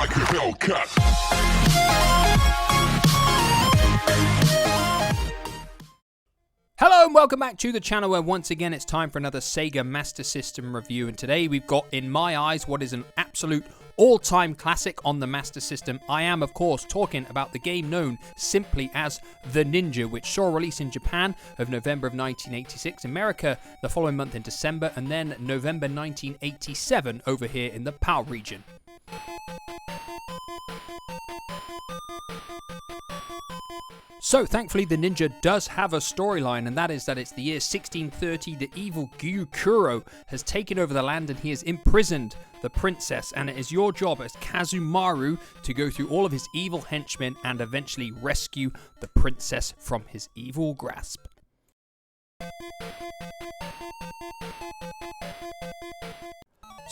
like a Hellcat. Hello and welcome back to the channel where once again it's time for another Sega Master System review, and today we've got, in my eyes, what is an absolute all-time classic on the Master System. I am, of course, talking about the game known simply as The Ninja, which saw a release in Japan of November of 1986, America the following month in December, and then November 1987 over here in the PAL region. So, thankfully, The Ninja does have a storyline, and that is that it's the year 1630. The evil Gyokuro has taken over the land and he has imprisoned the princess, and it is your job as Kazumaru to go through all of his evil henchmen and eventually rescue the princess from his evil grasp.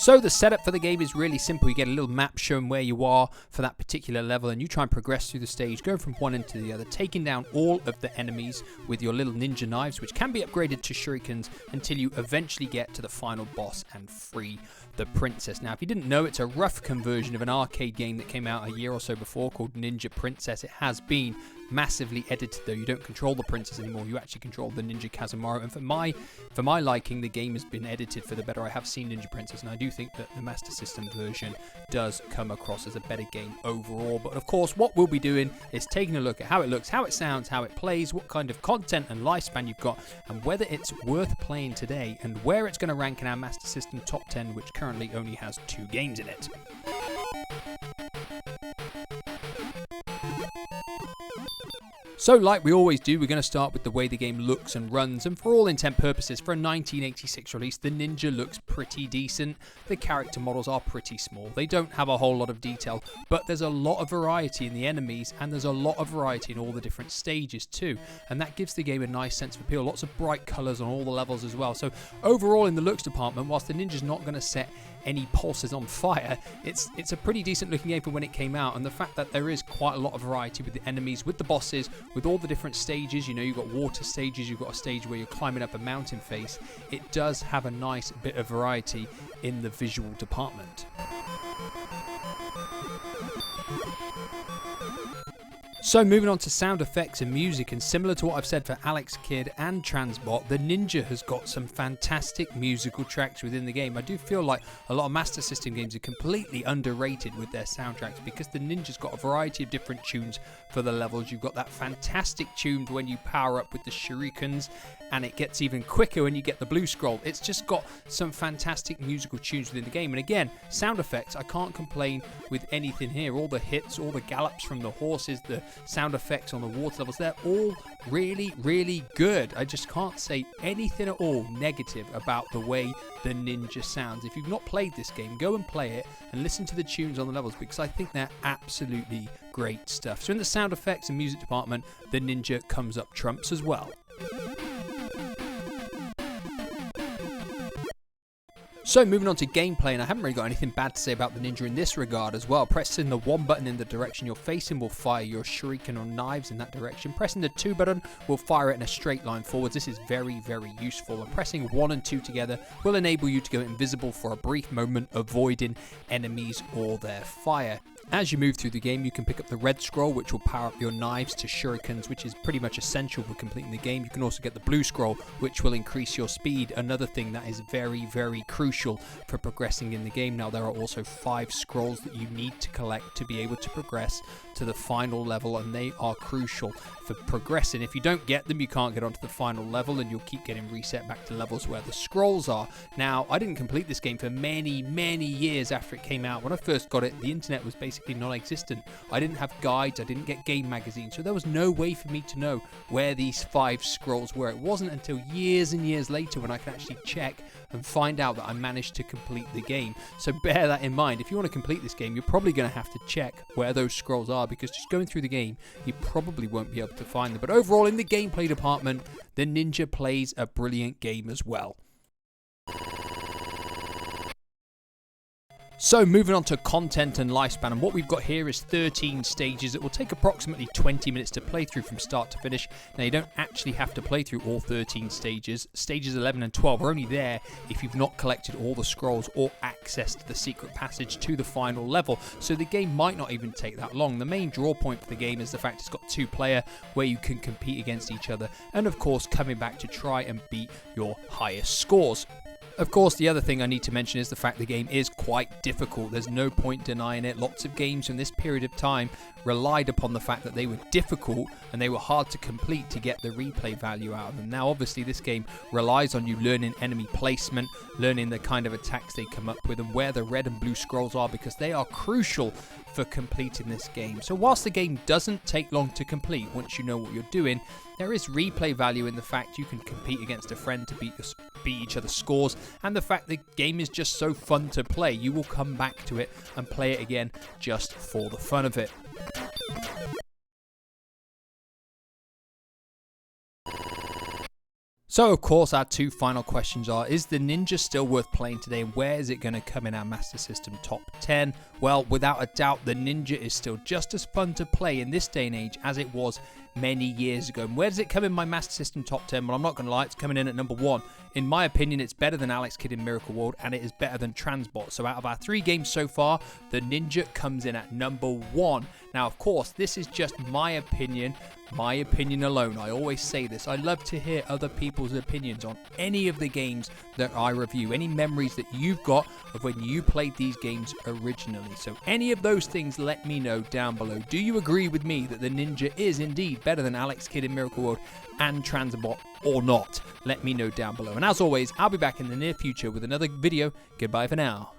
So the setup for the game is really simple. You get a little map showing where you are for that particular level, and you try and progress through the stage, going from one end to the other, taking down all of the enemies with your little ninja knives, which can be upgraded to shurikens until you eventually get to the final boss and free the princess. Now, if you didn't know, it's a rough conversion of an arcade game that came out a year or so before called Ninja Princess. It has been massively edited, though. You don't control the princess anymore, you actually control the Ninja Kazumaru, and for my liking, the game has been edited for the better. I have seen Ninja Princess, and I do think that the Master System version does come across as a better game overall. But of course, what we'll be doing is taking a look at how it looks, how it sounds, how it plays, what kind of content and lifespan you've got, and whether it's worth playing today, and where it's going to rank in our Master System top 10, which currently only has 2 games in it. So, like we always do, we're going to start with the way the game looks and runs, and for all intent purposes, for a 1986 release, the Ninja looks pretty decent. The character models are pretty small. They don't have a whole lot of detail, but there's a lot of variety in the enemies, and there's a lot of variety in all the different stages too, and that gives the game a nice sense of appeal. Lots of bright colours on all the levels as well. So overall, in the looks department, whilst the Ninja's not going to set any pulses on fire, it's a pretty decent looking game for when it came out, and the fact that there is quite a lot of variety with the enemies, with the bosses, with all the different stages. You know, you've got water stages, you've got a stage where you're climbing up a mountain face. It does have a nice bit of variety in the visual department. So moving on to sound effects and music, and similar to what I've said for Alex Kidd and Transbot, the Ninja has got some fantastic musical tracks within the game. I do feel like a lot of Master System games are completely underrated with their soundtracks, because the Ninja's got a variety of different tunes for the levels. You've got that fantastic tune when you power up with the shurikens, and it gets even quicker when you get the blue scroll. It's just got some fantastic musical tunes within the game, and again, sound effects, I can't complain with anything here. All the hits, all the gallops from the horses, the sound effects on the water levels, they're all really, really good. I just can't say anything at all negative about the way the Ninja sounds. If you've not played this game, go and play it and listen to the tunes on the levels, because I think they're absolutely great stuff. So in the sound effects and music department, the Ninja comes up trumps as well. So moving on to gameplay, and I haven't really got anything bad to say about the Ninja in this regard as well. Pressing the 1 button in the direction you're facing will fire your shuriken or knives in that direction. Pressing the 2 button will fire it in a straight line forwards. This is very, very useful. And pressing 1 and 2 together will enable you to go invisible for a brief moment, avoiding enemies or their fire. As you move through the game, you can pick up the red scroll, which will power up your knives to shurikens, which is pretty much essential for completing the game. You can also get the blue scroll, which will increase your speed, another thing that is very, very crucial for progressing in the game. Now, there are also 5 scrolls that you need to collect to be able to progress to the final level, and they are crucial for progressing. If you don't get them, you can't get onto the final level, and you'll keep getting reset back to levels where the scrolls are. Now, I didn't complete this game for many, many years after it came out. When I first got it, the internet was basically non-existent. I didn't have guides, I didn't get game magazines, so there was no way for me to know where these 5 scrolls were. It wasn't until years and years later when I could actually check and find out that I managed to complete the game. So bear that in mind. If you want to complete this game, you're probably going to have to check where those scrolls are, because just going through the game, you probably won't be able to find them. But overall, in the gameplay department, the Ninja plays a brilliant game as well. So moving on to content and lifespan, and what we've got here is 13 stages. It will take approximately 20 minutes to play through from start to finish. Now you don't actually have to play through all 13 stages. Stages 11 and 12 are only there if you've not collected all the scrolls or accessed the secret passage to the final level. So the game might not even take that long. The main draw point for the game is the fact it's got 2-player where you can compete against each other, and of course coming back to try and beat your highest scores. Of course, the other thing I need to mention is the fact the game is quite difficult. There's no point denying it. Lots of games in this period of time relied upon the fact that they were difficult and they were hard to complete to get the replay value out of them. Now, obviously, this game relies on you learning enemy placement, learning the kind of attacks they come up with and where the red and blue scrolls are, because they are crucial for completing this game. So whilst the game doesn't take long to complete once you know what you're doing, there is replay value in the fact you can compete against a friend to beat each other's scores, and the fact the game is just so fun to play. You will come back to it and play it again just for the fun of it. So of course our two final questions are, is the Ninja still worth playing today, and where is it going to come in our Master System top 10? Well, without a doubt, the Ninja is still just as fun to play in this day and age as it was many years ago. And where does it come in my Master System top 10? Well, I'm not going to lie, it's coming in at number 1. In my opinion, it's better than Alex Kidd in Miracle World, and it is better than Transbot. So out of our 3 games so far, the Ninja comes in at number 1. Now, of course, this is just my opinion alone. I always say this. I love to hear other people's opinions on any of the games that I review, any memories that you've got of when you played these games originally. So any of those things, let me know down below. Do you agree with me that the Ninja is indeed better than Alex Kidd in Miracle World and Transbot, or not? Let me know down below. And as always, I'll be back in the near future with another video. Goodbye for now.